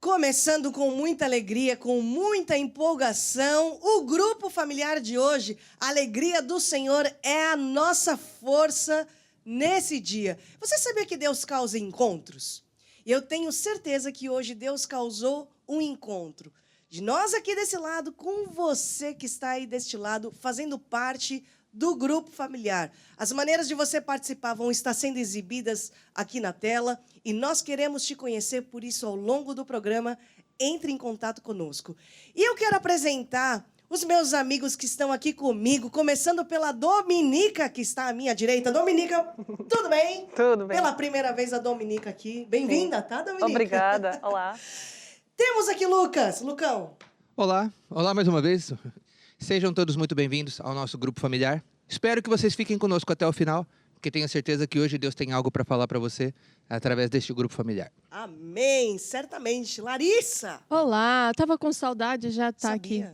começando com muita alegria, com muita empolgação, o grupo familiar de hoje. A alegria do Senhor é a nossa força nesse dia. Você sabia que Deus causa encontros? Eu tenho certeza que hoje Deus causou um encontro de nós aqui desse lado com você que está aí deste lado, fazendo parte do grupo familiar. As maneiras de você participar vão estar sendo exibidas aqui na tela e nós queremos te conhecer, por isso, ao longo do programa, entre em contato conosco. E eu quero apresentar os meus amigos que estão aqui comigo, começando pela Dominica, que está à minha direita. Dominica, tudo bem? Tudo bem. Pela primeira vez a Dominica aqui. Bem-vinda, tá, Dominica? Obrigada. Olá. Temos aqui Lucas. Lucão. Olá mais uma vez. Sejam todos muito bem-vindos ao nosso grupo familiar. Espero que vocês fiquem conosco até o final, porque tenho certeza que hoje Deus tem algo para falar para você através deste grupo familiar. Amém, certamente. Larissa! Olá, tava com saudade, já tá aqui.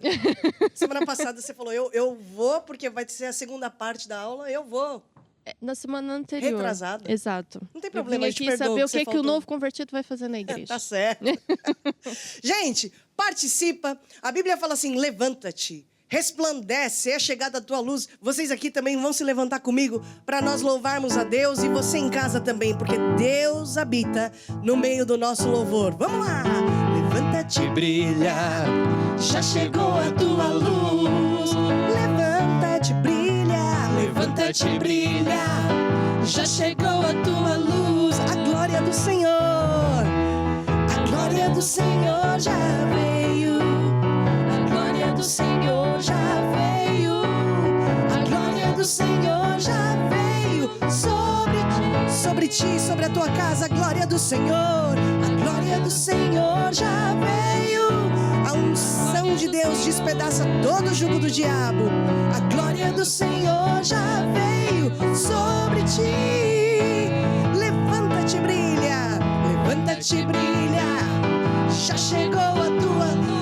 Semana passada você falou, eu vou, porque vai ser a segunda parte da aula, eu vou. Na semana anterior. Retrasada. Exato. Não tem problema, eu a vim gente aqui perdoa saber o que o faltou. novo convertido vai fazer na igreja. Tá certo. Gente, participa. A Bíblia fala assim, levanta-te. Resplandece, é chegada a tua luz. Vocês aqui também vão se levantar comigo para nós louvarmos a Deus e você em casa também, porque Deus habita no meio do nosso louvor. Vamos lá! Levanta-te, brilha, já chegou a tua luz. Levanta-te, brilha, levanta-te, brilha, já chegou a tua luz. A glória do Senhor, a glória do Senhor já veio. A glória do Senhor já veio, a glória do Senhor já veio sobre ti, sobre a tua casa, a glória do Senhor, a glória do Senhor já veio, a unção de Deus despedaça todo o jugo do diabo, a glória do Senhor já veio sobre ti, levanta-te, brilha, levanta-te, brilha, já chegou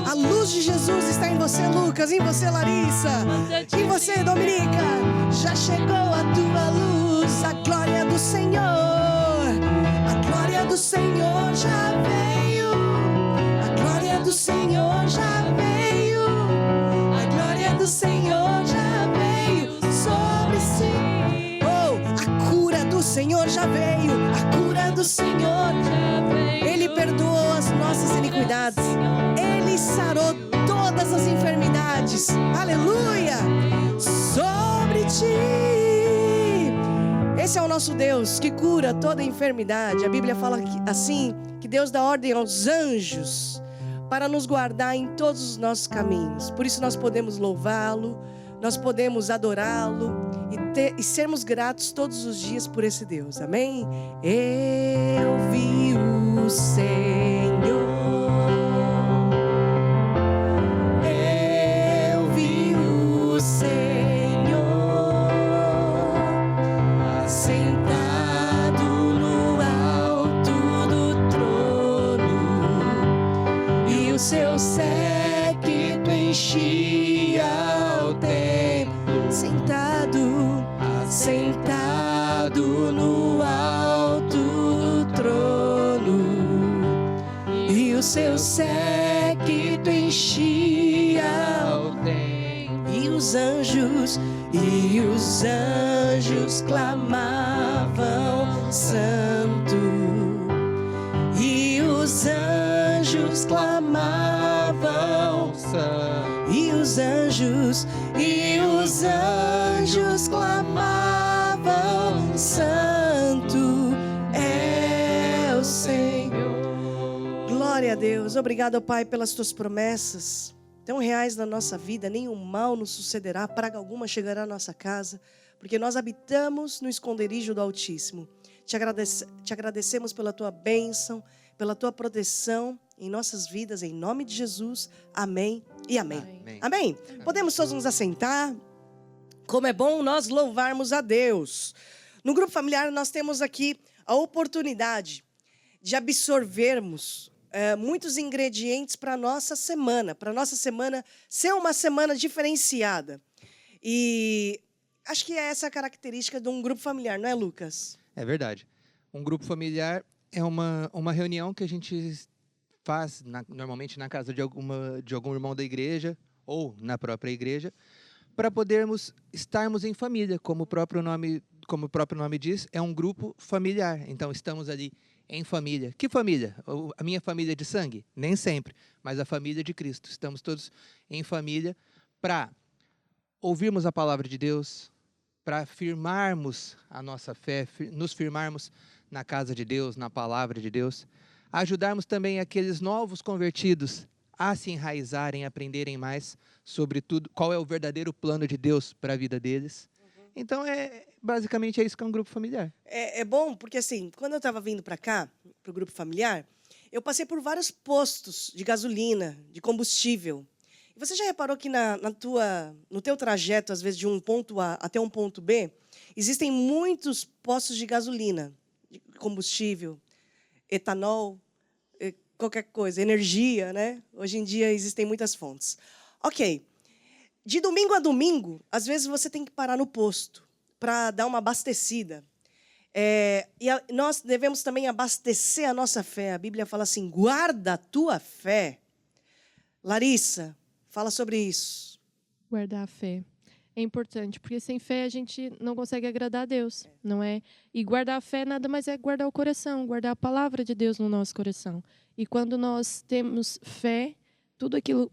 a luz de Jesus está em você, Lucas, em você, Larissa, em você, Dominica. Já chegou a tua luz, a glória do Senhor. A glória do Senhor já veio. A glória do Senhor já veio. A glória do Senhor já veio sobre si. Oh, a cura do Senhor já veio. A cura do Senhor já veio. Ele perdoou as nossas iniquidades. Ele sarou todas as enfermidades. Aleluia! Sobre ti. Esse é o nosso Deus que cura toda enfermidade. A Bíblia fala assim, que Deus dá ordem aos anjos para nos guardar em todos os nossos caminhos. Por isso nós podemos louvá-lo, nós podemos adorá-lo e sermos gratos todos os dias por esse Deus. Amém? Eu vi o Senhor. Seu séquito enchia o templo, sentado no alto do trono, e o seu séquito enchia o templo, e os anjos clamavam santo, e os anjos clamavam santo, e os anjos clamavam santo é o Senhor. Glória a Deus. Obrigado, Pai, pelas tuas promessas tão reais na nossa vida. Nenhum mal nos sucederá, praga alguma chegará à nossa casa, porque nós habitamos no esconderijo do Altíssimo. Te agradecemos pela tua bênção, pela tua proteção em nossas vidas, em nome de Jesus. Amém e amém. Amém. Amém. Podemos todos nos assentar? Como é bom nós louvarmos a Deus. No grupo familiar nós temos aqui a oportunidade de absorvermos muitos ingredientes para a nossa semana ser uma semana diferenciada. E acho que é essa a característica de um grupo familiar, não é, Lucas? É verdade. Um grupo familiar é uma reunião que a gente faz normalmente na casa de algum irmão da igreja ou na própria igreja, para podermos estarmos em família, como o próprio nome diz, é um grupo familiar. Então estamos ali em família. Que família? A minha família de sangue? Nem sempre, mas a família de Cristo. Estamos todos em família para ouvirmos a palavra de Deus, para firmarmos a nossa fé, nos firmarmos na casa de Deus, na palavra de Deus, ajudarmos também aqueles novos convertidos a se enraizarem, aprenderem mais sobre tudo, qual é o verdadeiro plano de Deus para a vida deles. Então, basicamente é isso que é um grupo familiar. É bom, porque assim, quando eu estava vindo para cá, para o grupo familiar, eu passei por vários postos de gasolina, de combustível. E você já reparou que no teu trajeto, às vezes, de um ponto A até um ponto B, existem muitos postos de gasolina, de combustível, etanol, qualquer coisa, energia, né? Hoje em dia existem muitas fontes. Ok. De domingo a domingo, às vezes você tem que parar no posto para dar uma abastecida. Nós devemos também abastecer a nossa fé. A Bíblia fala assim, guarda a tua fé. Larissa, fala sobre isso. Guardar a fé. É importante, porque sem fé a gente não consegue agradar a Deus, não é? E guardar a fé nada mais é guardar o coração, guardar a palavra de Deus no nosso coração. E quando nós temos fé, tudo aquilo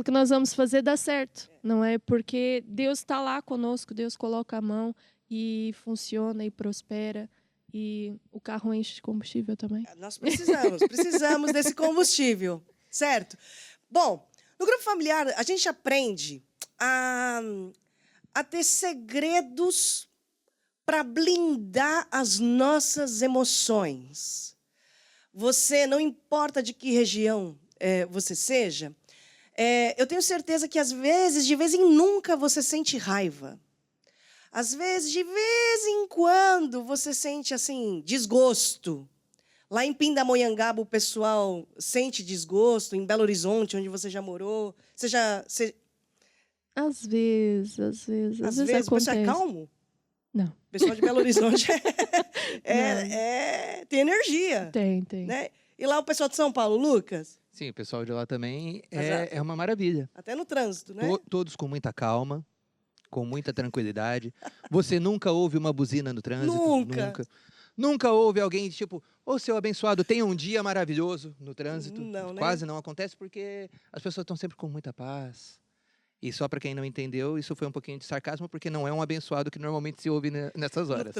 que nós vamos fazer dá certo, não é? Porque Deus está lá conosco, Deus coloca a mão e funciona e prospera. E o carro enche de combustível também. Nós precisamos desse combustível, certo? Bom, no grupo familiar, a gente aprende a ter segredos para blindar as nossas emoções. Você, não importa de que região você seja, eu tenho certeza que, às vezes, de vez em nunca, você sente raiva. Às vezes, de vez em quando, você sente, assim, desgosto. Lá em Pindamonhangaba, o pessoal sente desgosto. Em Belo Horizonte, onde você já morou. Às vezes Às vezes o acontece. pessoal é calmo? Não. O pessoal de Belo Horizonte tem energia. Tem. Né? E lá o pessoal de São Paulo, Lucas? Sim, o pessoal de lá também Exato. é uma maravilha. Até no trânsito, né? Todos com muita calma, com muita tranquilidade. Você nunca ouve uma buzina no trânsito? Nunca. Nunca ouve alguém tipo, ô seu abençoado, tenha um dia maravilhoso no trânsito. Não, né? Quase não acontece porque as pessoas estão sempre com muita paz. E só para quem não entendeu, isso foi um pouquinho de sarcasmo, porque não é um abençoado que normalmente se ouve nessas horas.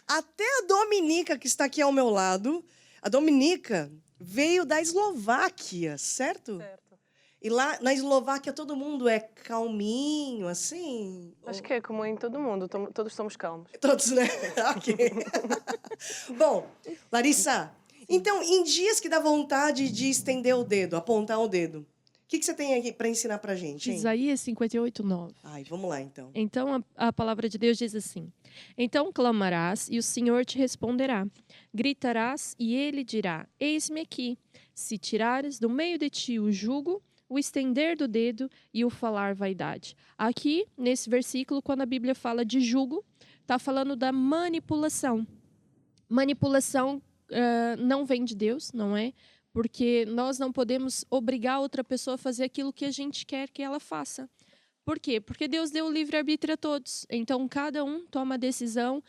Até a Dominica, que está aqui ao meu lado, a Dominica veio da Eslováquia, certo? Certo. E lá na Eslováquia todo mundo é calminho, assim? Acho que é como em todo mundo, todos somos calmos. Todos, né? Ok. Bom, Larissa, então, em dias que dá vontade de estender o dedo, apontar o dedo, o que você tem aqui para ensinar para gente, hein? Isaías 58:9. Ai, vamos lá, então. Então a palavra de Deus diz assim: então clamarás e o Senhor te responderá. Gritarás e ele dirá: eis-me aqui. Se tirares do meio de ti o jugo, o estender do dedo e o falar vaidade. Aqui, nesse versículo, quando a Bíblia fala de jugo, está falando da manipulação. Manipulação não vem de Deus, não é? Porque nós não podemos obrigar outra pessoa a fazer aquilo que a gente quer que ela faça. Por quê? Porque Deus deu o livre-arbítrio a todos. Então, cada um toma a decisão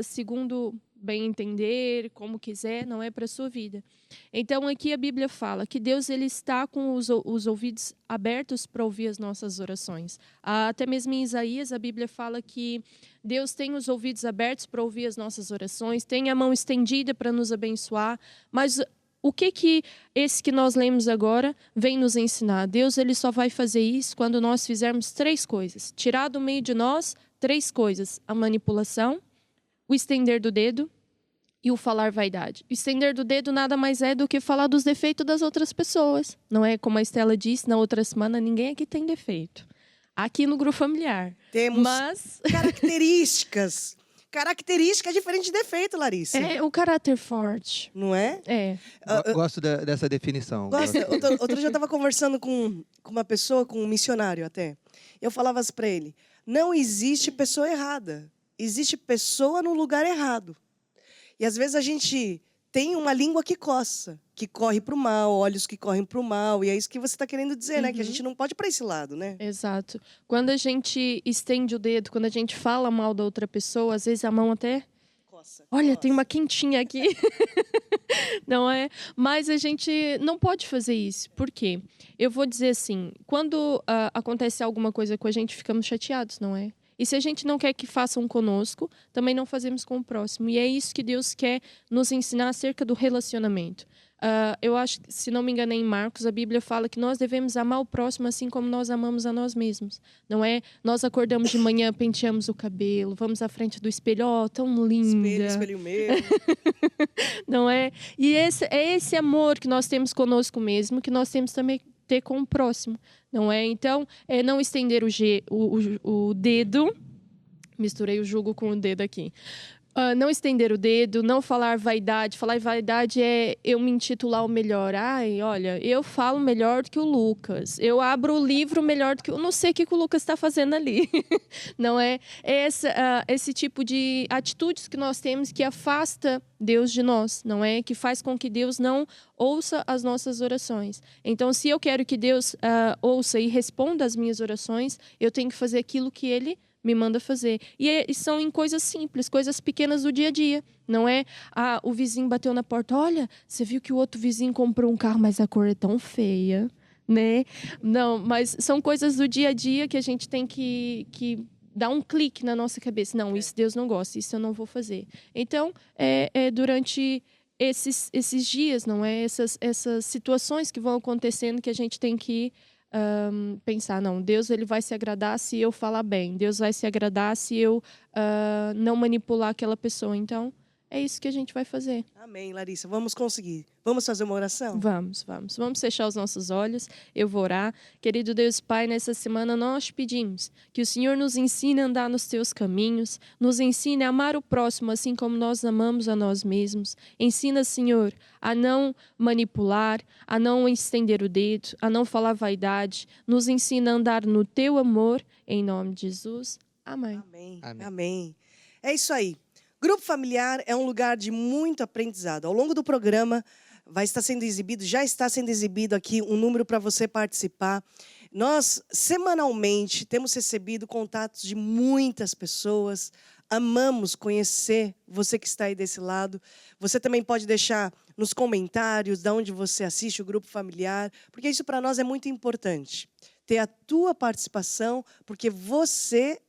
segundo bem entender, como quiser, não é para a sua vida. Então, aqui a Bíblia fala que Deus ele está com os ouvidos abertos para ouvir as nossas orações. Até mesmo em Isaías, a Bíblia fala que Deus tem os ouvidos abertos para ouvir as nossas orações, tem a mão estendida para nos abençoar, mas o que esse que nós lemos agora vem nos ensinar? Deus ele só vai fazer isso quando nós fizermos 3 coisas. Tirar do meio de nós 3 coisas. A manipulação, o estender do dedo e o falar vaidade. O estender do dedo nada mais é do que falar dos defeitos das outras pessoas. Não é como a Estela disse na outra semana, ninguém aqui tem defeito. Aqui no grupo familiar. Temos Mas características. Característica é diferente de defeito, Larissa. é o caráter forte. Não é? É. Gosto dessa definição. Gosta? Outro dia eu estava conversando com uma pessoa, com um missionário até. Eu falava assim para ele, não existe pessoa errada. Existe pessoa no lugar errado. E às vezes a gente tem uma língua que coça, que corre para o mal, olhos que correm para o mal. E é isso que você está querendo dizer, né? Que a gente não pode ir para esse lado, né? Exato. Quando a gente estende o dedo, quando a gente fala mal da outra pessoa, às vezes a mão até... Coça. Olha, tem uma quentinha aqui. Não é? Mas a gente não pode fazer isso. Por quê? Eu vou dizer assim, quando acontece alguma coisa com a gente, ficamos chateados, não é? E se a gente não quer que façam conosco, também não fazemos com o próximo. E é isso que Deus quer nos ensinar acerca do relacionamento. Eu acho que, se não me engano, em Marcos, a Bíblia fala que nós devemos amar o próximo assim como nós amamos a nós mesmos. Não é? Nós acordamos de manhã, penteamos o cabelo, vamos à frente do espelho, tão linda. Espelho meu. Não é? E é esse amor que nós temos conosco mesmo, que nós temos também ter com o próximo, não é? Então, é não estender o dedo, misturei o jugo com o dedo aqui. Não estender o dedo, não falar vaidade. Falar vaidade é eu me intitular o melhor. Ai, olha, eu falo melhor do que o Lucas. Eu abro o livro melhor do que... Eu não sei o que o Lucas está fazendo ali. Não é? É esse tipo de atitudes que nós temos que afasta Deus de nós, não é? Que faz com que Deus não ouça as nossas orações. Então, se eu quero que Deus ouça e responda às minhas orações, eu tenho que fazer aquilo que Ele me manda fazer. E são em coisas simples, coisas pequenas do dia a dia, não é? O vizinho bateu na porta, olha, você viu que o outro vizinho comprou um carro, mas a cor é tão feia, né? Não, mas são coisas do dia a dia que a gente tem que dar um clique na nossa cabeça. Não, isso Deus não gosta, isso eu não vou fazer. Então, durante esses dias, não é? Essas situações que vão acontecendo que a gente tem que pensar, não, Deus ele vai se agradar se eu falar bem, Deus vai se agradar se eu não manipular aquela pessoa. Então, é isso que a gente vai fazer. Amém, Larissa. Vamos conseguir. Vamos fazer uma oração? Vamos fechar os nossos olhos, eu vou orar. Querido Deus Pai, nessa semana nós pedimos que o Senhor nos ensine a andar nos teus caminhos, nos ensine a amar o próximo assim como nós amamos a nós mesmos. Ensina, Senhor, a não manipular, a não estender o dedo, a não falar vaidade. Nos ensina a andar no teu amor, em nome de Jesus. Amém. Amém. Amém. Amém. É isso aí. Grupo familiar é um lugar de muito aprendizado. Ao longo do programa vai estar sendo exibido, já está sendo exibido aqui um número para você participar. Nós, semanalmente, temos recebido contatos de muitas pessoas. Amamos conhecer você que está aí desse lado. Você também pode deixar nos comentários de onde você assiste o grupo familiar, porque isso para nós é muito importante. Ter a tua participação, porque você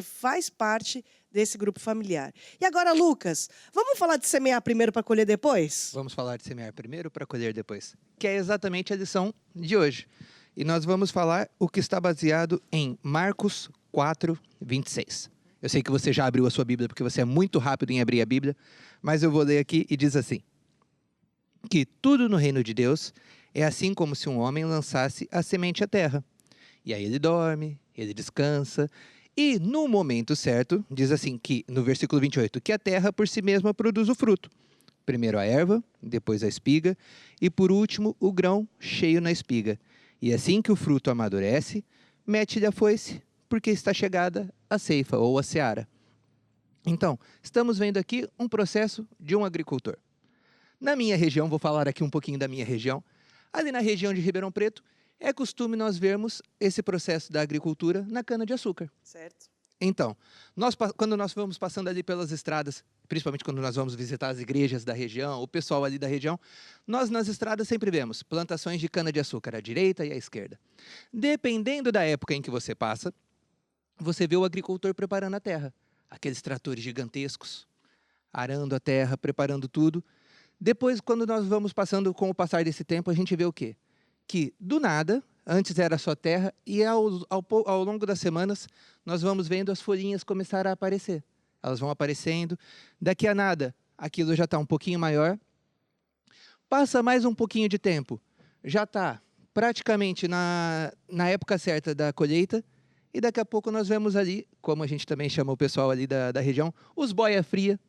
faz parte desse grupo familiar. E agora, Lucas, vamos falar de semear primeiro para colher depois? Vamos falar de semear primeiro para colher depois, que é exatamente a lição de hoje. E nós vamos falar o que está baseado em Marcos 4, 26. Eu sei que você já abriu a sua Bíblia, porque você é muito rápido em abrir a Bíblia, mas eu vou ler aqui e diz assim, que tudo no reino de Deus é assim como se um homem lançasse a semente à terra. E aí ele dorme, ele descansa, e no momento certo, diz assim, que no versículo 28, que a terra por si mesma produz o fruto. Primeiro a erva, depois a espiga, e por último o grão cheio na espiga. E assim que o fruto amadurece, mete-lhe a foice, porque está chegada a ceifa ou a seara. Então, estamos vendo aqui um processo de um agricultor. Na minha região, vou falar aqui um pouquinho da minha região, ali na região de Ribeirão Preto, é costume nós vermos esse processo da agricultura na cana-de-açúcar. Certo. Então, quando nós vamos passando ali pelas estradas, principalmente quando nós vamos visitar as igrejas da região, o pessoal ali da região, nós nas estradas sempre vemos plantações de cana-de-açúcar à direita e à esquerda. Dependendo da época em que você passa, você vê o agricultor preparando a terra. Aqueles tratores gigantescos, arando a terra, preparando tudo. Depois, quando nós vamos passando com o passar desse tempo, a gente vê o quê? Que, do nada, antes era só terra, e ao longo das semanas, nós vamos vendo as folhinhas começar a aparecer. Elas vão aparecendo. Daqui a nada, aquilo já está um pouquinho maior. Passa mais um pouquinho de tempo. Já está praticamente na época certa da colheita. E daqui a pouco nós vemos ali, como a gente também chama o pessoal ali da região, os boia fria.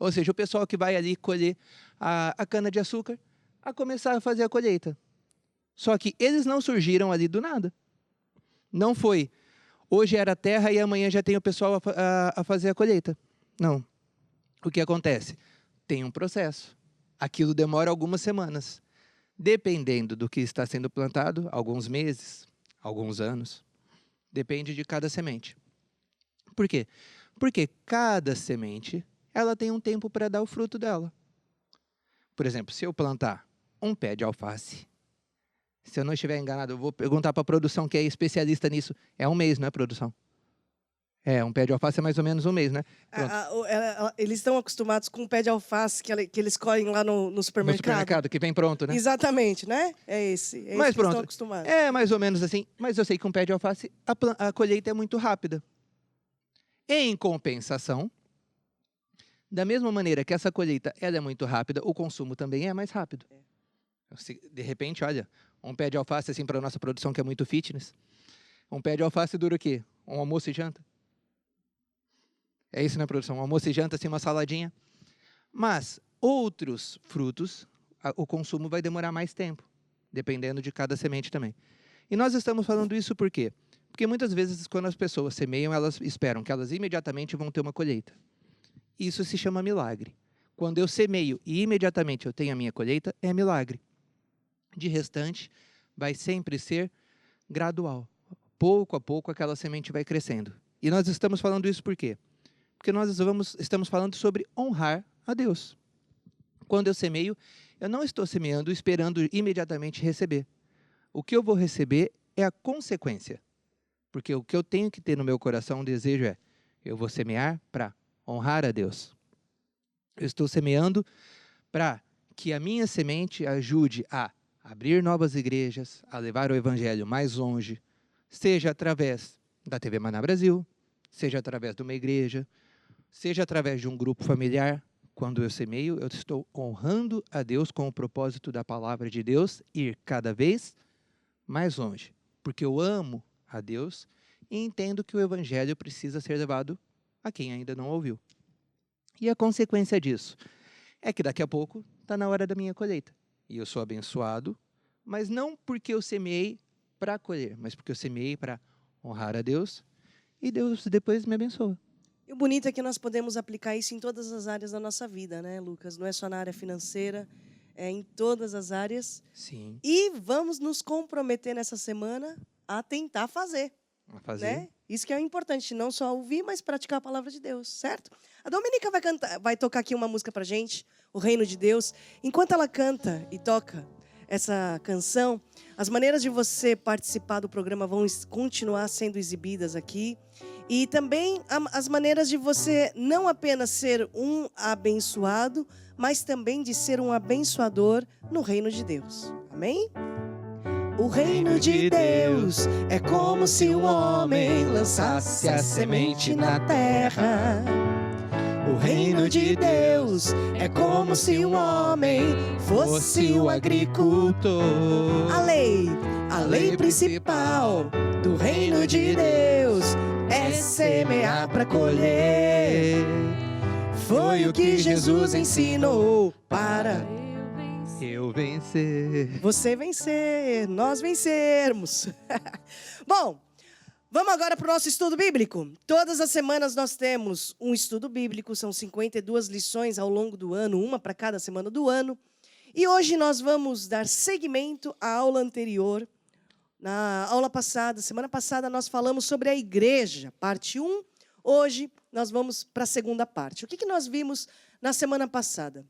Ou seja, o pessoal que vai ali colher a cana-de-açúcar a começar a fazer a colheita. Só que eles não surgiram ali do nada. Não foi, hoje era terra e amanhã já tem o pessoal a fazer a colheita. Não. O que acontece? tem um processo. Aquilo demora algumas semanas. Dependendo do que está sendo plantado, alguns meses, alguns anos. Depende de cada semente. Por quê? Porque cada semente, ela tem um tempo para dar o fruto dela. Por exemplo, se eu plantar um pé de alface, se eu não estiver enganado, eu vou perguntar para a produção, que é especialista nisso. É um mês, não é, produção? Um pé de alface é mais ou menos um mês, né? Eles estão acostumados com o pé de alface que eles colhem lá no supermercado. No supermercado, que vem pronto, né? Exatamente, né? É Mas esse que pronto, eles estão acostumados. é mais ou menos assim. Mas eu sei que um pé de alface, a colheita é muito rápida. Em compensação, da mesma maneira que essa colheita ela é muito rápida, o consumo também é mais rápido. De repente, olha, um pé de alface, assim, para a nossa produção, que é muito fitness, um pé de alface dura o quê? Um almoço e janta? É isso, né, produção? Um almoço e janta, assim, uma saladinha. Mas outros frutos, o consumo vai demorar mais tempo, dependendo de cada semente também. E nós estamos falando isso por quê? Porque muitas vezes, quando as pessoas semeiam, elas esperam que elas imediatamente vão ter uma colheita. Isso se chama milagre. Quando eu semeio e imediatamente eu tenho a minha colheita, é milagre. De restante, vai sempre ser gradual. Pouco a pouco, aquela semente vai crescendo. E nós estamos falando isso por quê? Porque nós estamos falando sobre honrar a Deus. Quando eu semeio, eu não estou semeando esperando imediatamente receber. O que eu vou receber é a consequência. Porque o que eu tenho que ter no meu coração, um desejo é, eu vou semear para honrar a Deus. Eu estou semeando para que a minha semente ajude a abrir novas igrejas, a levar o evangelho mais longe, seja através da TV Maná Brasil, seja através de uma igreja, seja através de um grupo familiar. Quando eu semeio, eu estou honrando a Deus com o propósito da palavra de Deus ir cada vez mais longe. Porque eu amo a Deus e entendo que o evangelho precisa ser levado a quem ainda não ouviu. E a consequência disso é que daqui a pouco está na hora da minha colheita. E eu sou abençoado, mas não porque eu semeei para colher, mas porque eu semeei para honrar a Deus e Deus depois me abençoa. E o bonito é que nós podemos aplicar isso em todas as áreas da nossa vida, né, Lucas? Não é só na área financeira, é em todas as áreas. Sim. E vamos nos comprometer nessa semana a tentar fazer. A fazer. Né? Isso que é importante, não só ouvir, mas praticar a palavra de Deus, certo? A Dominica vai tocar aqui uma música pra gente, O Reino de Deus. Enquanto ela canta e toca essa canção, as maneiras de você participar do programa vão continuar sendo exibidas aqui. E também as maneiras de você não apenas ser um abençoado, mas também de ser um abençoador no reino de Deus. Amém? O reino de Deus é como se o homem lançasse a semente na terra. O reino de Deus é como se o homem fosse o agricultor. A lei principal do reino de Deus é semear para colher. Foi o que Jesus ensinou para eu vencer. Você vencer, nós vencermos. Bom, vamos agora para o nosso estudo bíblico. Todas as semanas nós temos um estudo bíblico, são 52 lições ao longo do ano, uma para cada semana do ano. E hoje nós vamos dar seguimento à aula anterior. Na aula passada, semana passada, nós falamos sobre a igreja, parte 1. Hoje nós vamos para a segunda parte. O que nós vimos na semana passada?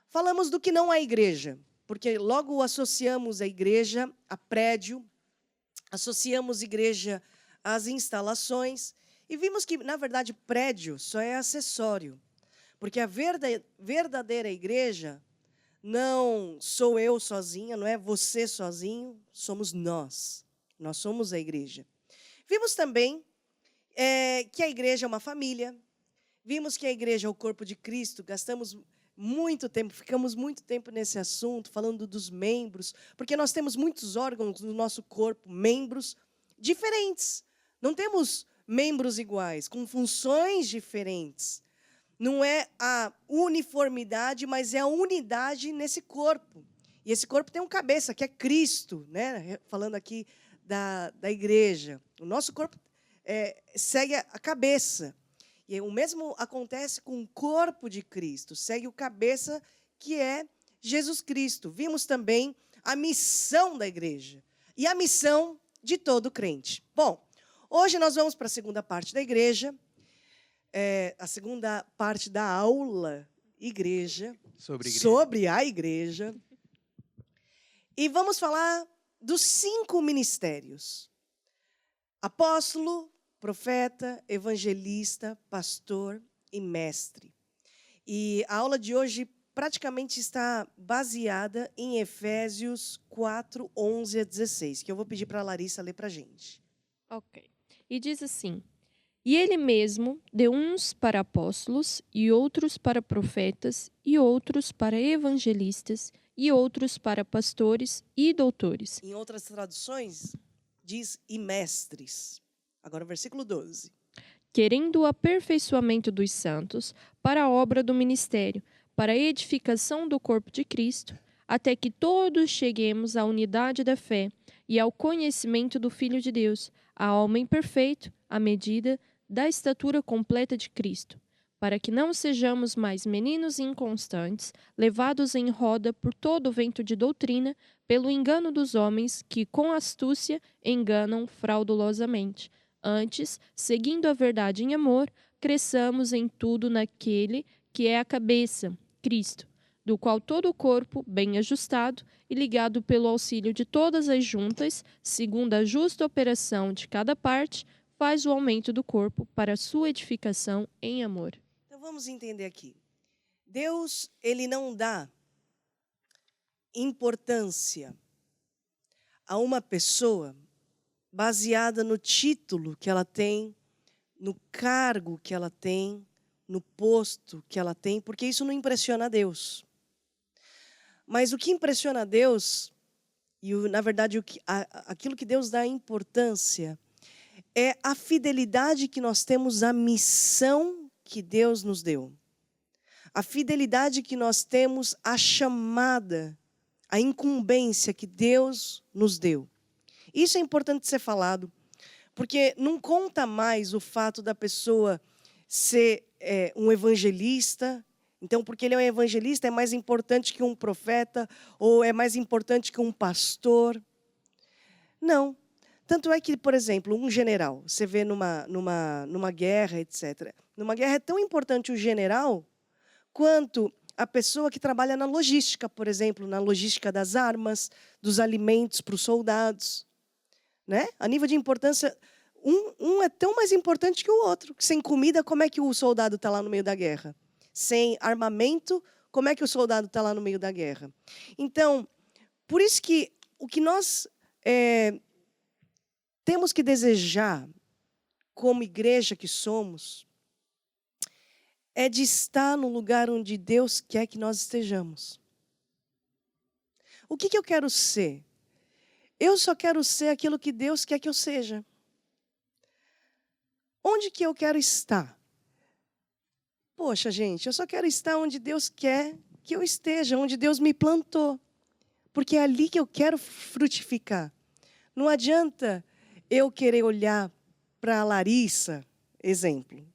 Falamos do que não é igreja, porque logo associamos a igreja a prédio, associamos igreja às instalações, e vimos que, na verdade, prédio só é acessório, porque a verdadeira igreja não sou eu sozinha, não é você sozinho, somos nós. Nós somos a igreja. Vimos também que a igreja é uma família, vimos que a igreja é o corpo de Cristo, gastamos muito tempo, ficamos muito tempo nesse assunto, falando dos membros, porque nós temos muitos órgãos no nosso corpo, membros diferentes. Não temos membros iguais, com funções diferentes. Não é a uniformidade, mas é a unidade nesse corpo. E esse corpo tem um cabeça, que é Cristo, né? Falando aqui da igreja. O nosso corpo segue a cabeça. E o mesmo acontece com o corpo de Cristo. Segue o cabeça, que é Jesus Cristo. Vimos também a missão da igreja e a missão de todo crente. Bom, hoje nós vamos para a segunda parte da igreja, a segunda parte da aula igreja, sobre a igreja. E vamos falar dos 5 ministérios: apóstolo, profeta, evangelista, pastor e mestre. E a aula de hoje praticamente está baseada em Efésios 4, 11 a 16, que eu vou pedir para a Larissa ler para a gente. Ok. E diz assim: E ele mesmo deu uns para apóstolos, e outros para profetas, e outros para evangelistas, e outros para pastores e doutores. Em outras traduções, diz e mestres. Agora o versículo 12. Querendo o aperfeiçoamento dos santos para a obra do ministério, para a edificação do corpo de Cristo, até que todos cheguemos à unidade da fé e ao conhecimento do Filho de Deus, ao homem perfeito, à medida da estatura completa de Cristo, para que não sejamos mais meninos inconstantes, levados em roda por todo o vento de doutrina, pelo engano dos homens que com astúcia enganam fraudulosamente. Antes, seguindo a verdade em amor, cresçamos em tudo naquele que é a cabeça, Cristo, do qual todo o corpo, bem ajustado e ligado pelo auxílio de todas as juntas, segundo a justa operação de cada parte, faz o aumento do corpo para a sua edificação em amor. Então vamos entender aqui. Deus, ele não dá importância a uma pessoa baseada no título que ela tem, no cargo que ela tem, no posto que ela tem, porque isso não impressiona a Deus. Mas o que impressiona a Deus, e na verdade aquilo que Deus dá importância, é a fidelidade que nós temos à missão que Deus nos deu. A fidelidade que nós temos à chamada, à incumbência que Deus nos deu. Isso é importante ser falado, porque não conta mais o fato da pessoa ser um evangelista. Então, porque ele é um evangelista, é mais importante que um profeta, ou é mais importante que um pastor. Não. Tanto é que, por exemplo, um general, você vê numa guerra, etc. Numa guerra é tão importante o general quanto a pessoa que trabalha na logística, por exemplo, na logística das armas, dos alimentos para os soldados. Né? A nível de importância, um é tão mais importante que o outro. Sem comida, como é que o soldado está lá no meio da guerra? Sem armamento, como é que o soldado está lá no meio da guerra? Então, por isso que o que nós temos que desejar, como igreja que somos, é de estar no lugar onde Deus quer que nós estejamos. O que eu quero ser? Eu só quero ser aquilo que Deus quer que eu seja. Onde que eu quero estar? Poxa, gente, eu só quero estar onde Deus quer que eu esteja, onde Deus me plantou. Porque é ali que eu quero frutificar. Não adianta eu querer olhar para a Larissa, exemplo,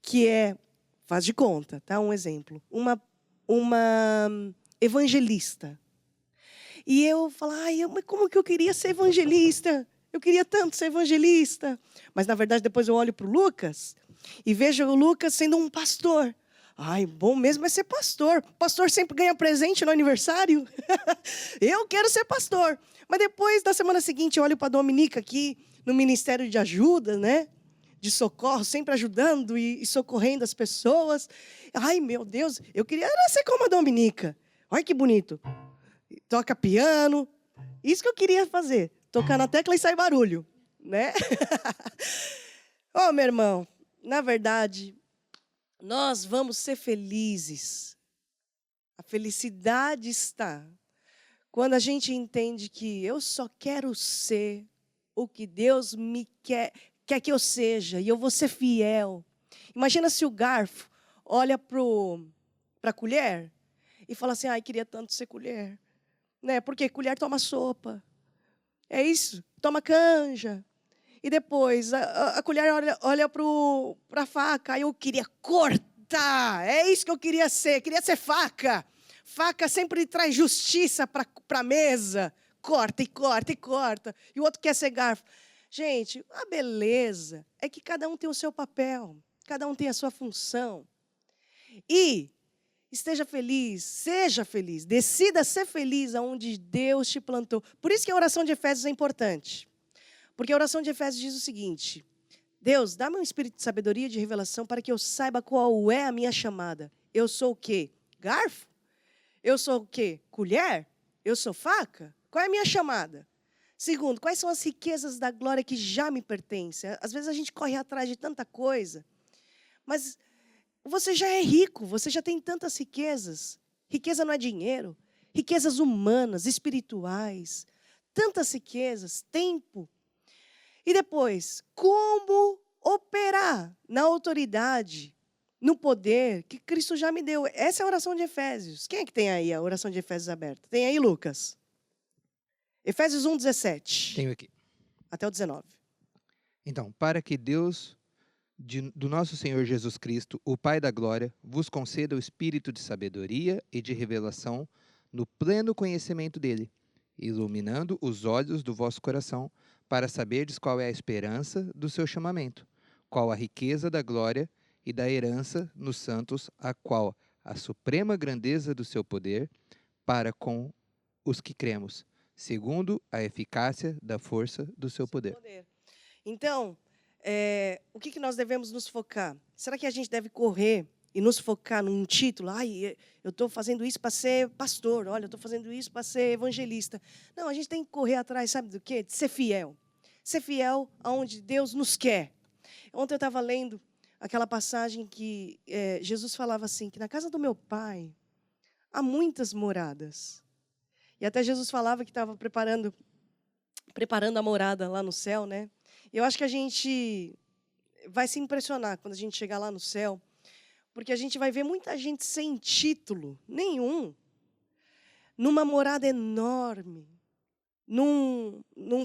que faz de conta, tá? Um exemplo. Uma evangelista. E eu falar, mas como que eu queria ser evangelista? Eu queria tanto ser evangelista. Mas, na verdade, depois eu olho para o Lucas e vejo o Lucas sendo um pastor. Bom mesmo é ser pastor. Pastor sempre ganha presente no aniversário. Eu quero ser pastor. Mas depois, na semana seguinte, eu olho para a Dominica aqui, no Ministério de Ajuda, né? De socorro, sempre ajudando e socorrendo as pessoas. Meu Deus, eu queria ser como a Dominica. Olha que bonito. Toca piano. Isso que eu queria fazer. Tocar na tecla e sai barulho. Né? Meu irmão, na verdade, nós vamos ser felizes. A felicidade está quando a gente entende que eu só quero ser o que Deus me quer que eu seja, e eu vou ser fiel. Imagina se o garfo olha para a colher e fala assim, queria tanto ser colher. Né? Porque colher toma sopa. É isso, toma canja. E depois, a colher olha para a faca. Eu queria cortar. É isso que eu queria ser. Queria ser faca. Faca sempre traz justiça para a mesa. Corta e corta e corta. E o outro quer ser garfo. Gente, a beleza é que cada um tem o seu papel. Cada um tem a sua função. E esteja feliz, seja feliz. Decida ser feliz aonde Deus te plantou. Por isso que a oração de Efésios é importante. Porque a oração de Efésios diz o seguinte: Deus, dá-me um espírito de sabedoria e de revelação para que eu saiba qual é a minha chamada. Eu sou o quê? Garfo? Eu sou o quê? Colher? Eu sou faca? Qual é a minha chamada? Segundo, quais são as riquezas da glória que já me pertencem? Às vezes a gente corre atrás de tanta coisa, mas você já é rico, você já tem tantas riquezas. Riqueza não é dinheiro, riquezas humanas, espirituais, tantas riquezas, tempo. E depois, como operar na autoridade, no poder que Cristo já me deu? Essa é a oração de Efésios. Quem é que tem aí a oração de Efésios aberta? Tem aí, Lucas? Efésios 1:17. Tenho aqui. Até o 19. Então, para que Deus, do nosso Senhor Jesus Cristo, o Pai da Glória, vos conceda o espírito de sabedoria e de revelação no pleno conhecimento dele, iluminando os olhos do vosso coração, para saberdes qual é a esperança do seu chamamento, qual a riqueza da glória e da herança nos santos, a qual a suprema grandeza do seu poder para com os que cremos, segundo a eficácia da força do seu poder. Então, o que nós devemos nos focar? Será que a gente deve correr e nos focar num título? Ai, eu estou fazendo isso para ser pastor. Olha, eu estou fazendo isso para ser evangelista. Não, a gente tem que correr atrás, sabe do quê? De ser fiel. Ser fiel aonde Deus nos quer. Ontem eu estava lendo aquela passagem que Jesus falava assim, que na casa do meu pai há muitas moradas. E até Jesus falava que estava preparando a morada lá no céu, né? Eu acho que a gente vai se impressionar quando a gente chegar lá no céu, porque a gente vai ver muita gente sem título nenhum, numa morada enorme, num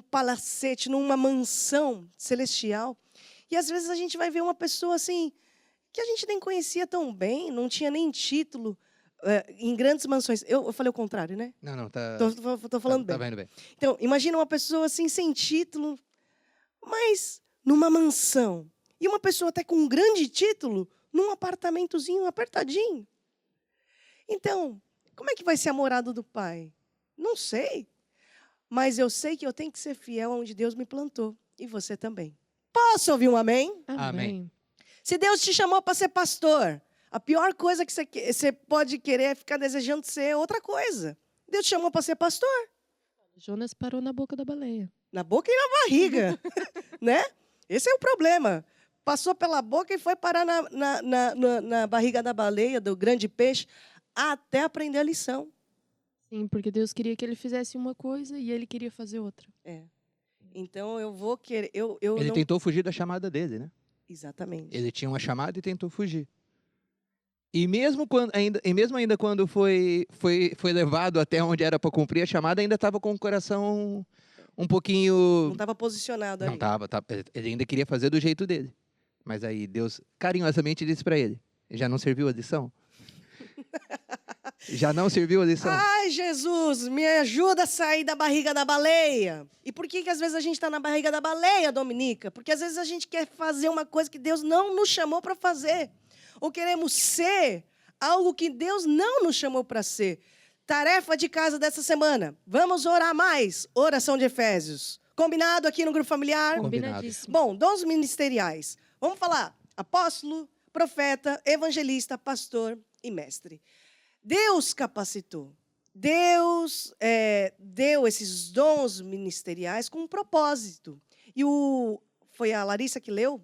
palacete, numa mansão celestial. E às vezes a gente vai ver uma pessoa assim, que a gente nem conhecia tão bem, não tinha nem título, em grandes mansões. Eu falei o contrário, né? Não, tá. Tô falando bem. Tá vendo bem. Então, imagina uma pessoa assim, sem título, mas numa mansão. E uma pessoa até com um grande título, num apartamentozinho apertadinho. Então, como é que vai ser a morada do Pai? Não sei. Mas eu sei que eu tenho que ser fiel onde Deus me plantou. E você também. Posso ouvir um amém? Amém. Se Deus te chamou para ser pastor, a pior coisa que você pode querer é ficar desejando ser outra coisa. Deus te chamou para ser pastor. Jonas parou na boca da baleia. Na boca e na barriga, né? Esse é o problema. Passou pela boca e foi parar na barriga da baleia, do grande peixe, até aprender a lição. Sim, porque Deus queria que ele fizesse uma coisa e ele queria fazer outra. Então eu vou querer. Eu Ele não... tentou fugir da chamada dele, né? Exatamente. Ele tinha uma chamada e tentou fugir. E mesmo ainda quando foi levado até onde era para cumprir a chamada, ainda estava com o coração um pouquinho... Não estava posicionado ali. Não estava. Ele ainda queria fazer do jeito dele. Mas aí Deus carinhosamente disse para ele: já não serviu a lição? Já não serviu a lição? Ai, Jesus, me ajuda a sair da barriga da baleia. E por que às vezes a gente está na barriga da baleia, Dominica? Porque às vezes a gente quer fazer uma coisa que Deus não nos chamou para fazer. Ou queremos ser algo que Deus não nos chamou para ser. Tarefa de casa dessa semana. Vamos orar mais. Oração de Efésios. Combinado aqui no grupo familiar? Combinadíssimo. Bom, dons ministeriais. Vamos falar apóstolo, profeta, evangelista, pastor e mestre. Deus capacitou. Deus deu esses dons ministeriais com um propósito. E foi a Larissa que leu?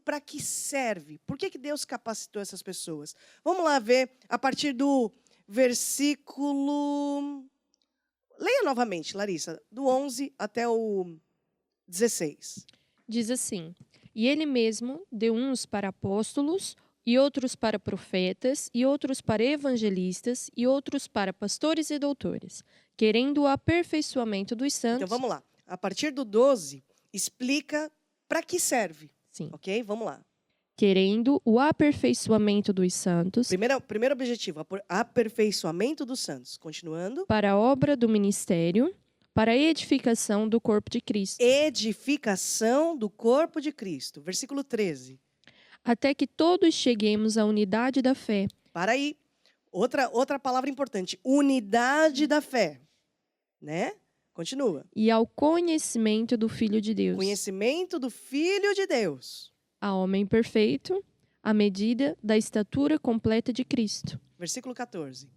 Para que serve? Por que Deus capacitou essas pessoas? Vamos lá ver a partir do versículo... Leia novamente, Larissa, do 11 até o 16. Diz assim: e ele mesmo deu uns para apóstolos, e outros para profetas, e outros para evangelistas, e outros para pastores e doutores, querendo o aperfeiçoamento dos santos. Então vamos lá. A partir do 12, explica para que serve, Sim. ok? Vamos lá. Querendo o aperfeiçoamento dos santos Primeiro objetivo, aperfeiçoamento dos santos. Continuando. para a obra do ministério, para a edificação do corpo de Cristo, Edificação do corpo de Cristo. Versículo 13. até que todos cheguemos à unidade da fé, Para aí. Outra palavra importante. Unidade da fé. Né? Continua. e ao conhecimento do Filho de Deus, Conhecimento do Filho de Deus. a homem perfeito, à medida da estatura completa de Cristo, Versículo 14.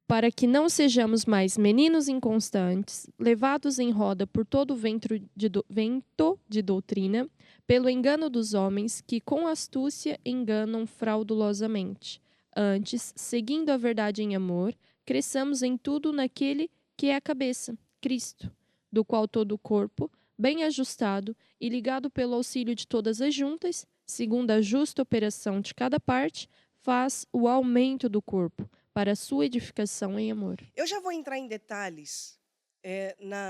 para que não sejamos mais meninos inconstantes, levados em roda por todo vento de doutrina, pelo engano dos homens que com astúcia enganam fraudulosamente. Antes, seguindo a verdade em amor, cresçamos em tudo naquele que é a cabeça, Cristo, do qual todo o corpo, bem ajustado e ligado pelo auxílio de todas as juntas, segundo a justa operação de cada parte, faz o aumento do corpo, para a sua edificação em amor. Eu já vou entrar em detalhes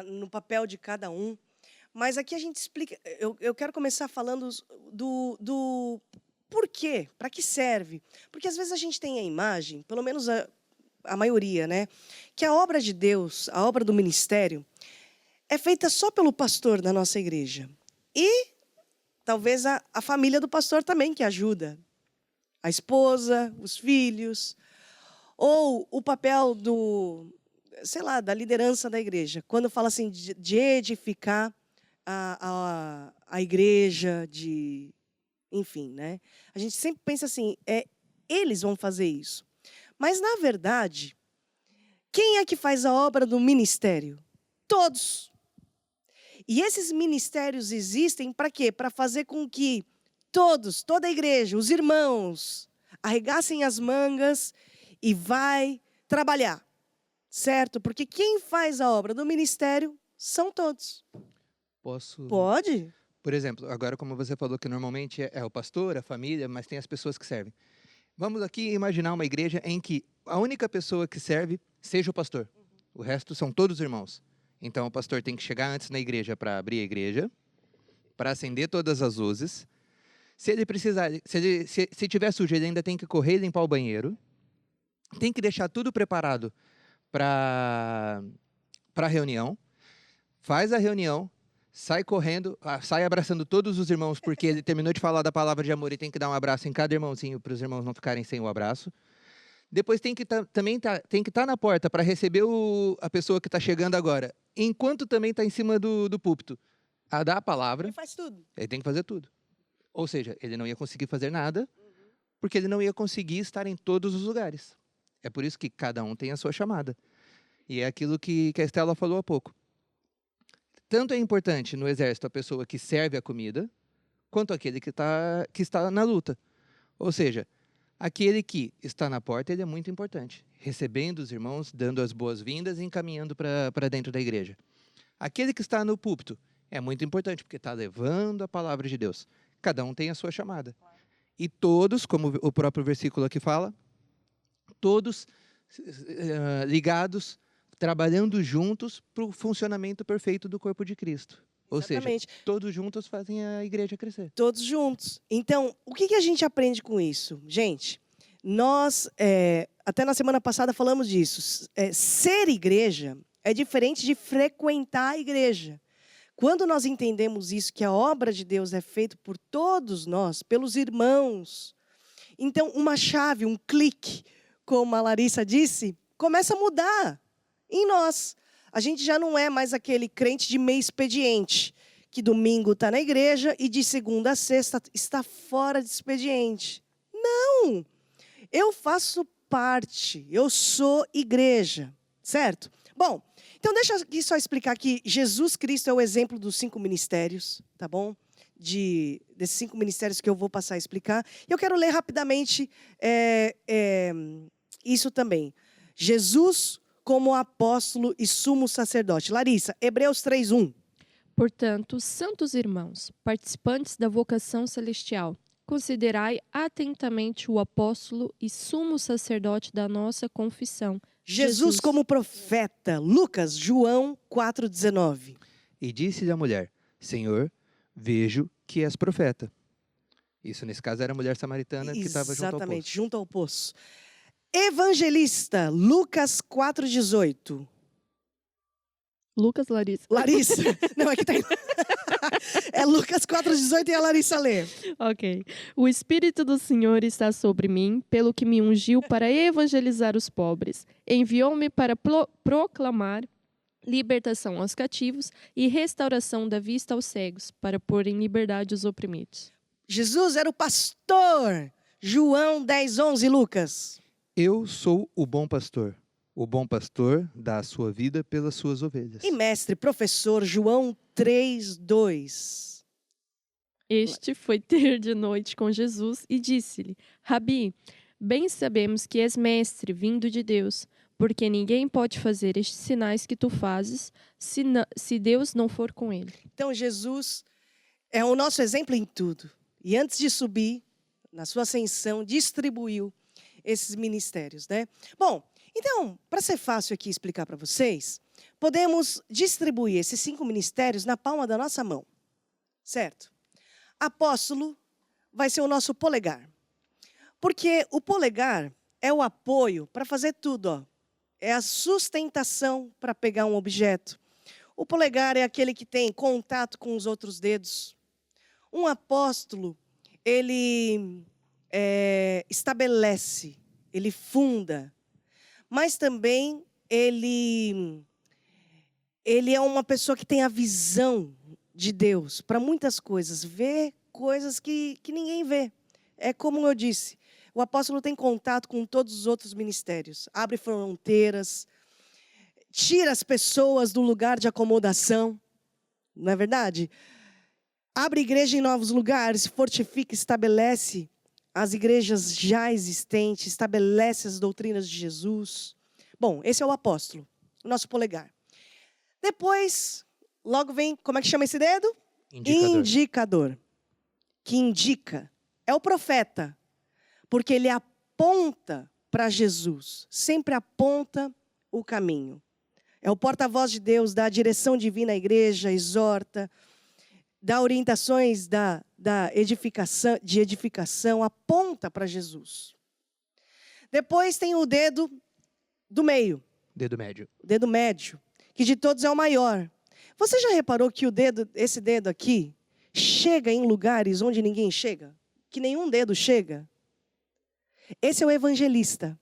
no papel de cada um, mas aqui a gente explica. Eu quero começar falando do porquê, para que serve. Porque às vezes a gente tem a imagem, pelo menos a maioria, né? Que a obra de Deus, a obra do ministério, é feita só pelo pastor da nossa igreja. E talvez a família do pastor também que ajuda. A esposa, os filhos. Ou o papel da liderança da igreja. Quando fala assim de edificar a igreja, enfim, né? A gente sempre pensa assim, eles vão fazer isso. Mas, na verdade, quem é que faz a obra do ministério? Todos. E esses ministérios existem para quê? Para fazer com que toda a igreja, os irmãos, arregassem as mangas e vai trabalhar, certo? Porque quem faz a obra do ministério são todos. Posso? Pode? Por exemplo, agora como você falou que normalmente é o pastor, a família, mas tem as pessoas que servem. Vamos aqui imaginar uma igreja em que a única pessoa que serve seja o pastor. O resto são todos irmãos. Então o pastor tem que chegar antes na igreja para abrir a igreja, para acender todas as luzes. Se ele precisar, se tiver sujo, ele ainda tem que correr e limpar o banheiro. Tem que deixar tudo preparado para a reunião. Faz a reunião, sai correndo, sai abraçando todos os irmãos, porque ele terminou de falar da palavra de amor e tem que dar um abraço em cada irmãozinho para os irmãos não ficarem sem o abraço. Depois tem que estar na porta para receber a pessoa que está chegando agora, enquanto também está em cima do púlpito, a dar a palavra. Ele faz tudo. Ele tem que fazer tudo. Ou seja, ele não ia conseguir fazer nada, porque ele não ia conseguir estar em todos os lugares. É por isso que cada um tem a sua chamada. E é aquilo que a Estela falou há pouco. Tanto é importante no exército a pessoa que serve a comida, quanto aquele que está na luta. Ou seja, aquele que está na porta, ele é muito importante. Recebendo os irmãos, dando as boas-vindas e encaminhando para dentro da igreja. Aquele que está no púlpito é muito importante, porque está levando a palavra de Deus. Cada um tem a sua chamada. E todos, como o próprio versículo aqui fala, todos ligados, trabalhando juntos para o funcionamento perfeito do corpo de Cristo. Ou Exatamente. seja, todos juntos fazem a igreja crescer. Todos juntos. Então, o que a gente aprende com isso? Gente, nós, até na semana passada falamos disso. Ser igreja é diferente de frequentar a igreja. Quando nós entendemos isso, que a obra de Deus é feita por todos nós, pelos irmãos, então uma chave, um clique, como a Larissa disse, começa a mudar em nós. A gente já não é mais aquele crente de meio expediente, que domingo está na igreja e de segunda a sexta está fora de expediente. Não! Eu faço parte, eu sou igreja, certo? Bom, então deixa eu aqui só explicar que Jesus Cristo é o exemplo dos 5 ministérios, tá bom? Desses 5 ministérios que eu vou passar a explicar. Eu quero ler rapidamente isso também. Jesus como apóstolo e sumo sacerdote. Larissa, Hebreus 3:1. Portanto, santos irmãos, participantes da vocação celestial, considerai atentamente o apóstolo e sumo sacerdote da nossa confissão, Jesus como profeta. Lucas, João 4:19. E disse-lhe a mulher, Senhor, vejo que és profeta. Isso, nesse caso, era a mulher samaritana que estava junto ao poço. Exatamente, junto ao poço. Evangelista, Lucas 4,18. Lucas, Larissa. Larissa. Não, aqui tem. É Lucas 4,18 e a Larissa lê. Ok. O Espírito do Senhor está sobre mim, pelo que me ungiu para evangelizar os pobres. Enviou-me para proclamar libertação aos cativos e restauração da vista aos cegos, para pôr em liberdade os oprimidos. Jesus era o pastor. João 10,11, Lucas. Eu sou o bom pastor. O bom pastor dá a sua vida pelas suas ovelhas. E mestre, professor, João 3,2. Este foi ter de noite com Jesus e disse-lhe: Rabi, bem sabemos que és mestre vindo de Deus, porque ninguém pode fazer estes sinais que tu fazes se Deus não for com ele. Então, Jesus é o nosso exemplo em tudo. E antes de subir, na sua ascensão, distribuiu esses ministérios, né? Bom, então, para ser fácil aqui explicar para vocês, podemos distribuir esses 5 ministérios na palma da nossa mão, certo? Apóstolo vai ser o nosso polegar. Porque o polegar é o apoio para fazer tudo, ó. É a sustentação para pegar um objeto. O polegar é aquele que tem contato com os outros dedos. Um apóstolo, ele estabelece, ele funda, mas também ele é uma pessoa que tem a visão de Deus para muitas coisas, vê coisas que ninguém vê. É como eu disse, o apóstolo tem contato com todos os outros ministérios, abre fronteiras, tira as pessoas do lugar de acomodação, não é verdade? Abre igreja em novos lugares, fortifica, estabelece as igrejas já existentes, estabelece as doutrinas de Jesus. Bom, esse é o apóstolo, o nosso polegar. Depois, logo vem, como é que chama esse dedo? Indicador. Que indica. É o profeta, porque ele aponta para Jesus, sempre aponta o caminho. É o porta-voz de Deus, dá a direção divina à igreja, exorta, dá orientações de edificação, aponta para Jesus. Depois tem o dedo do meio. Dedo médio. O dedo médio, que de todos é o maior. Você já reparou que esse dedo aqui chega em lugares onde ninguém chega? Que nenhum dedo chega? Esse é o evangelista.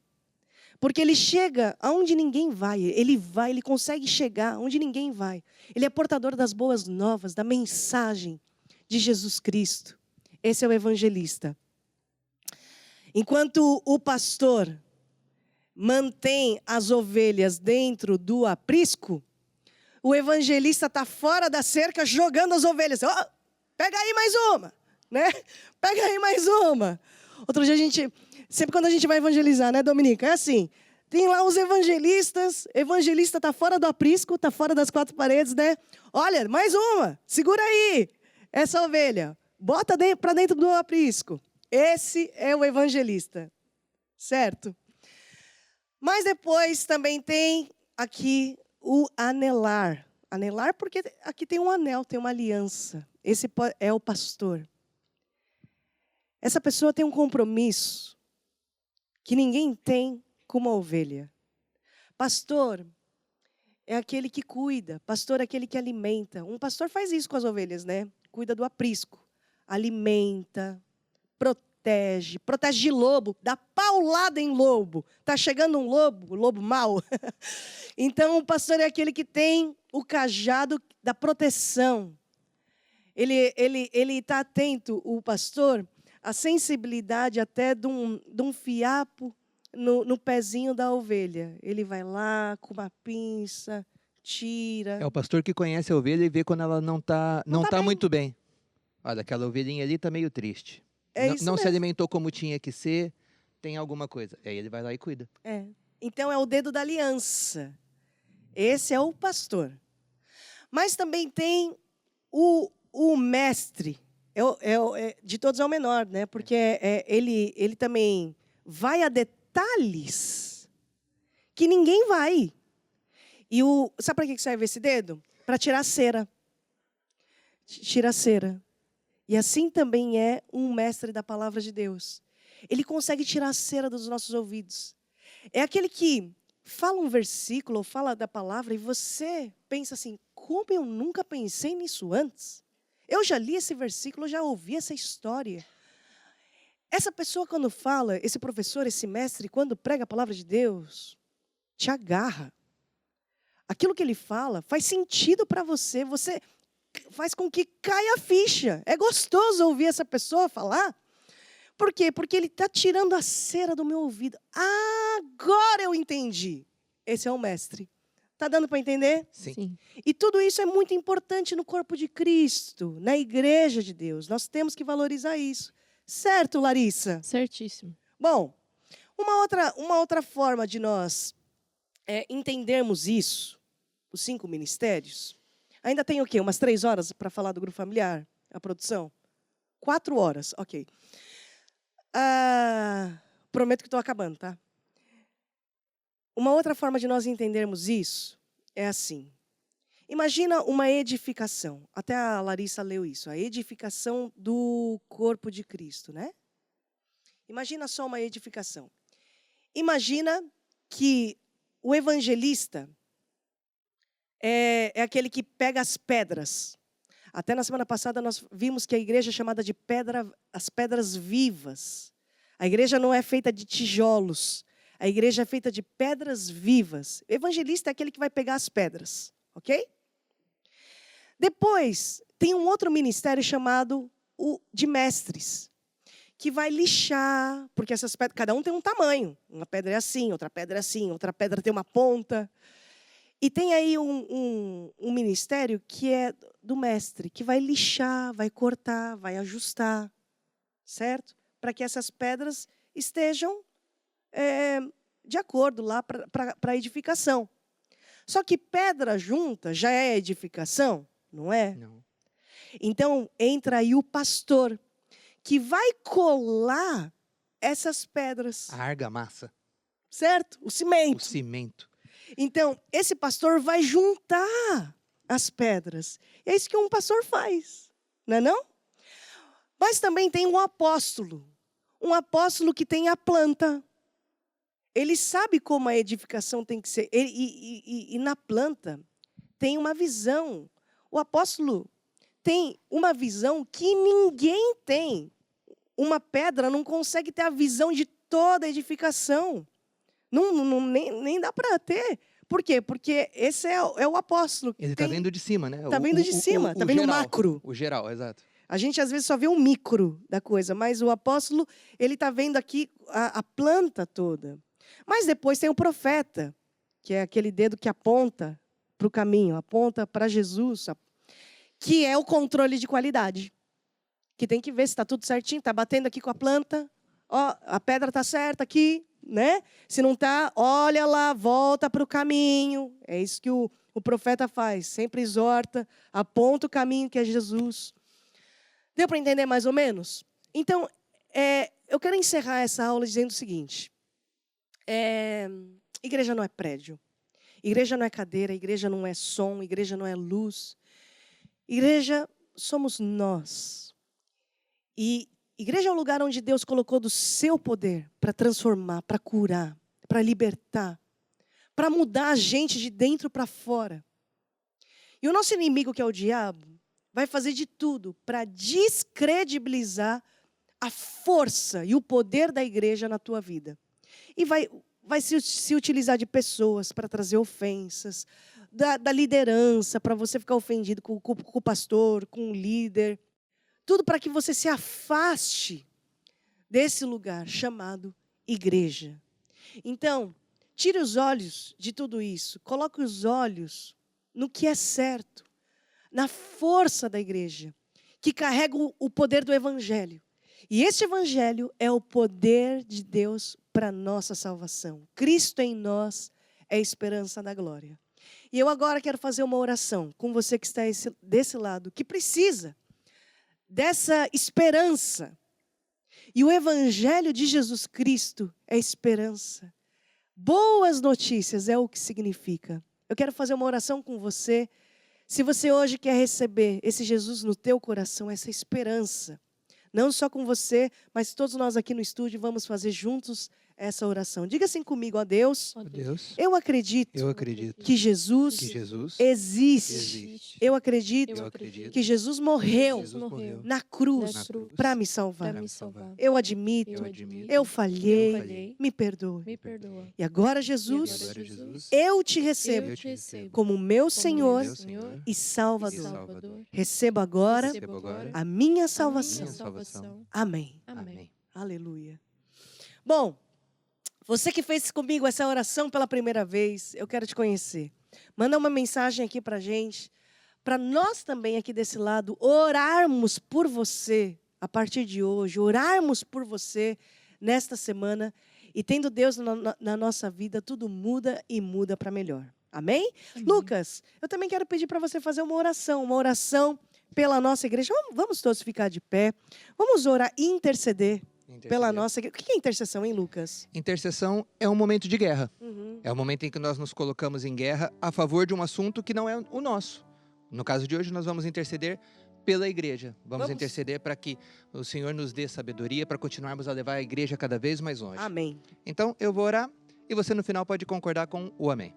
Porque ele chega aonde ninguém vai. Ele consegue chegar onde ninguém vai. Ele é portador das boas novas, da mensagem de Jesus Cristo. Esse é o evangelista. Enquanto o pastor mantém as ovelhas dentro do aprisco, o evangelista está fora da cerca jogando as ovelhas. Oh, pega aí mais uma, né? Pega aí mais uma. Outro dia sempre quando a gente vai evangelizar, né, Dominica? É assim, tem lá os evangelista está fora do aprisco, está fora das 4 paredes, né? Olha, mais uma, segura aí essa ovelha, bota para dentro do aprisco. Esse é o evangelista, certo? Mas depois também tem aqui o anelar. Anelar porque aqui tem um anel, tem uma aliança. Esse é o pastor. Essa pessoa tem um compromisso que ninguém tem com uma ovelha. Pastor é aquele que cuida, pastor é aquele que alimenta. Um pastor faz isso com as ovelhas, né? Cuida do aprisco, alimenta, protege de lobo, dá paulada em lobo. Tá chegando um lobo mau. Então o pastor é aquele que tem o cajado da proteção. Ele está atento, o pastor, a sensibilidade até de um fiapo no pezinho da ovelha. Ele vai lá com uma pinça, tira. É o pastor que conhece a ovelha e vê quando ela não tá bem. muito bem. Olha, aquela ovelhinha ali está meio triste. Não se mesmo. alimentou como tinha que ser, tem alguma coisa. Aí ele vai lá e cuida. Então é o dedo da aliança. Esse é o pastor. Mas também tem o mestre. De todos é o menor, né? Porque ele também vai a detalhes que ninguém vai. E sabe para que serve esse dedo? Para tirar cera. tira a cera. E assim também é um mestre da palavra de Deus. Ele consegue tirar a cera dos nossos ouvidos. É aquele que fala um versículo ou fala da palavra e você pensa assim, como eu nunca pensei nisso antes? Eu já li esse versículo, eu já ouvi essa história. Essa pessoa quando fala, esse professor, esse mestre, quando prega a palavra de Deus, te agarra. Aquilo que ele fala faz sentido para você, você faz com que caia a ficha. É gostoso ouvir essa pessoa falar. Por quê? Porque ele está tirando a cera do meu ouvido. Agora eu entendi. Esse é o mestre. Está dando para entender? Sim. E tudo isso é muito importante no corpo de Cristo, na igreja de Deus. Nós temos que valorizar isso. Certo, Larissa? Certíssimo. Bom, uma outra forma de nós entendermos isso, os 5 ministérios. Ainda tem o quê? Umas 3 horas para falar do grupo familiar? A produção? 4 horas, ok. Prometo que estou acabando, tá? Uma outra forma de nós entendermos isso é assim. Imagina uma edificação. Até a Larissa leu isso. A edificação do corpo de Cristo, né? Imagina só uma edificação. Imagina que o evangelista é aquele que pega as pedras. Até na semana passada nós vimos que a igreja é chamada de as pedras vivas. A igreja não é feita de tijolos. A igreja é feita de pedras vivas. O evangelista é aquele que vai pegar as pedras, ok? Depois, tem um outro ministério chamado o de mestres, que vai lixar, porque essas pedras, cada um tem um tamanho. Uma pedra é assim, outra pedra é assim, outra pedra tem uma ponta. E tem aí um ministério que é do mestre, que vai lixar, vai cortar, vai ajustar, certo? Para que essas pedras estejam de acordo lá para a edificação. Só que pedra junta já é edificação, não é? Não. Então, entra aí o pastor, que vai colar essas pedras, A argamassa, certo? O cimento. o cimento. Então, esse pastor vai juntar as pedras. É isso que um pastor faz, não é não? Mas também tem um apóstolo que tem a planta. Ele sabe como a edificação tem que ser. E na planta tem uma visão. O apóstolo tem uma visão que ninguém tem. Uma pedra não consegue ter a visão de toda a edificação. Nem dá para ter. Por quê? Porque esse é o apóstolo. Ele está vendo de cima, né? Está vendo de cima, está vendo o macro. O geral, exato. A gente às vezes só vê o micro da coisa, mas o apóstolo, ele está vendo aqui a planta toda. Mas depois tem o profeta, que é aquele dedo que aponta para o caminho, aponta para Jesus, que é o controle de qualidade. Que tem que ver se está tudo certinho, está batendo aqui com a planta, ó, a pedra está certa aqui, né? Se não está, olha lá, volta para o caminho. É isso que o profeta faz, sempre exorta, aponta o caminho que é Jesus. Deu para entender mais ou menos? Então, eu quero encerrar essa aula dizendo o seguinte. Igreja não é prédio. Igreja não é cadeira, igreja não é som, igreja não é luz. Igreja somos nós. E igreja é o lugar onde Deus colocou do seu poder para transformar, para curar, para libertar, para mudar a gente de dentro para fora. E o nosso inimigo, que é o diabo, vai fazer de tudo para descredibilizar a força e o poder da igreja na tua vida. E vai se utilizar de pessoas para trazer ofensas, da liderança, para você ficar ofendido com o pastor, com o líder. Tudo para que você se afaste desse lugar chamado igreja. Então, tire os olhos de tudo isso. Coloque os olhos no que é certo. Na força da igreja, que carrega o poder do evangelho. E este evangelho é o poder de Deus para a nossa salvação. Cristo em nós é a esperança da glória. E eu agora quero fazer uma oração com você que está desse lado, que precisa dessa esperança. E o evangelho de Jesus Cristo é esperança. Boas notícias é o que significa. Eu quero fazer uma oração com você. Se você hoje quer receber esse Jesus no teu coração, essa esperança, não só com você, mas todos nós aqui no estúdio vamos fazer juntos essa oração. Diga assim comigo, ó Deus, Ó Deus, eu acredito eu acredito que Jesus que Jesus existe. existe. Eu acredito Eu acredito que Jesus morreu Jesus morreu na cruz na cruz para me salvar. para me salvar. Eu admito, Eu admito, eu falhei, eu falhei, me perdoe. me perdoa. E agora, E Jesus, agora, Agora, Jesus, Jesus, eu te recebo eu te recebo como meu como Senhor meu Senhor e e Salvador. Salvador. Recebo agora Recebo agora a minha a salvação. minha salvação. Amém. Amém. Aleluia. Bom, você que fez comigo essa oração pela primeira vez, eu quero te conhecer. Manda uma mensagem aqui pra gente, para nós também aqui desse lado orarmos por você a partir de hoje, orarmos por você nesta semana e tendo Deus na nossa vida, tudo muda e muda para melhor. Amém? Lucas, eu também quero pedir para você fazer uma oração pela nossa igreja. Vamos todos ficar de pé. Vamos orar e interceder pela nossa igreja. O que é intercessão, hein, Lucas? Intercessão é um momento de guerra. Uhum. É o momento em que nós nos colocamos em guerra a favor de um assunto que não é o nosso. No caso de hoje, nós vamos interceder pela igreja. Vamos interceder para que o Senhor nos dê sabedoria para continuarmos a levar a igreja cada vez mais longe. Amém. Então, eu vou orar e você no final pode concordar com o amém.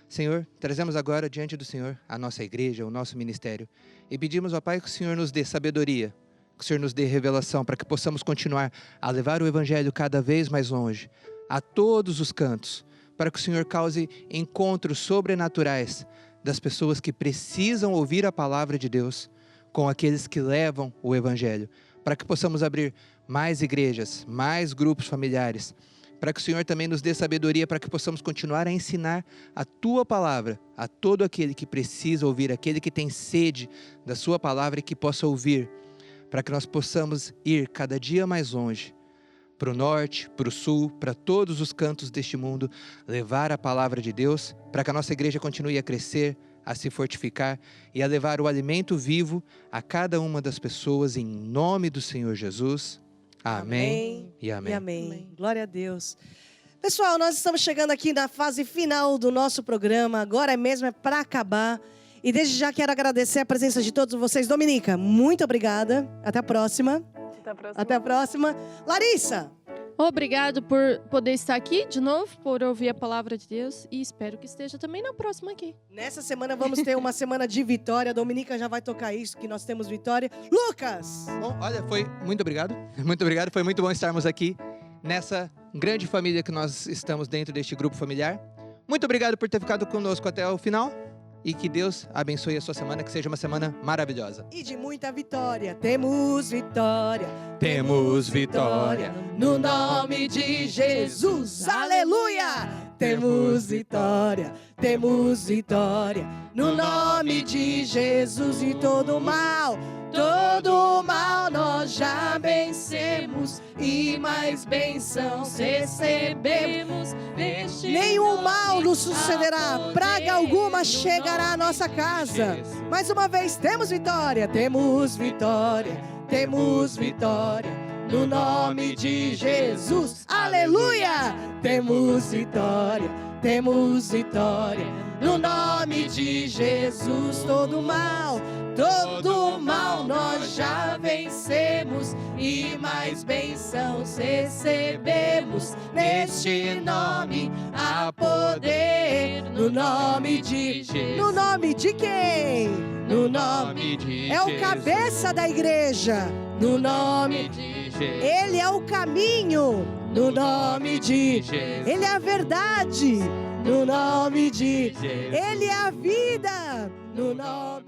Senhor, trazemos agora diante do Senhor a nossa igreja, o nosso ministério e pedimos ao Pai que o Senhor nos dê sabedoria, que o Senhor nos dê revelação para que possamos continuar a levar o Evangelho cada vez mais longe, a todos os cantos, para que o Senhor cause encontros sobrenaturais das pessoas que precisam ouvir a palavra de Deus com aqueles que levam o Evangelho, para que possamos abrir mais igrejas, mais grupos familiares, para que o Senhor também nos dê sabedoria para que possamos continuar a ensinar a Tua palavra a todo aquele que precisa ouvir, aquele que tem sede da Sua palavra e que possa ouvir, para que nós possamos ir cada dia mais longe, para o norte, para o sul, para todos os cantos deste mundo, levar a palavra de Deus, para que a nossa igreja continue a crescer, a se fortificar e a levar o alimento vivo a cada uma das pessoas, em nome do Senhor Jesus. Amém e amém. E amém. Amém. Glória a Deus. Pessoal, nós estamos chegando aqui na fase final do nosso programa. Agora mesmo é para acabar. E desde já quero agradecer a presença de todos vocês. Dominica, muito obrigada. Até a próxima. Até a próxima. Até a próxima. Larissa, Obrigado por poder estar aqui de novo, por ouvir a palavra de Deus e espero que esteja também na próxima aqui. nessa semana vamos ter uma semana de vitória. A Dominica já vai tocar isso, que nós temos vitória. Lucas, Bom, olha, muito obrigado. Muito obrigado, foi muito bom estarmos aqui nessa grande família que nós estamos dentro deste grupo familiar. Muito obrigado por ter ficado conosco até o final e que Deus abençoe a sua semana, que seja uma semana maravilhosa. e de muita vitória. Temos vitória. Temos vitória. No nome de Jesus, aleluia! Temos vitória, temos vitória. No nome de Jesus e todo mal nós já vencemos e mais bênçãos recebemos. Nenhum mal nos sucederá, praga alguma chegará à nossa casa. Mais uma vez, temos vitória, temos vitória, temos vitória. No nome de Jesus, aleluia! Temos vitória, temos vitória. No nome de Jesus, todo mal nós já vencemos e mais bênçãos recebemos. Neste nome há poder, no nome de Jesus. No nome de quem? No nome de é o cabeça da igreja. No nome de Jesus. Ele é o caminho. No nome de Jesus. Ele é a verdade. No nome de Jesus. Ele é a vida. No nome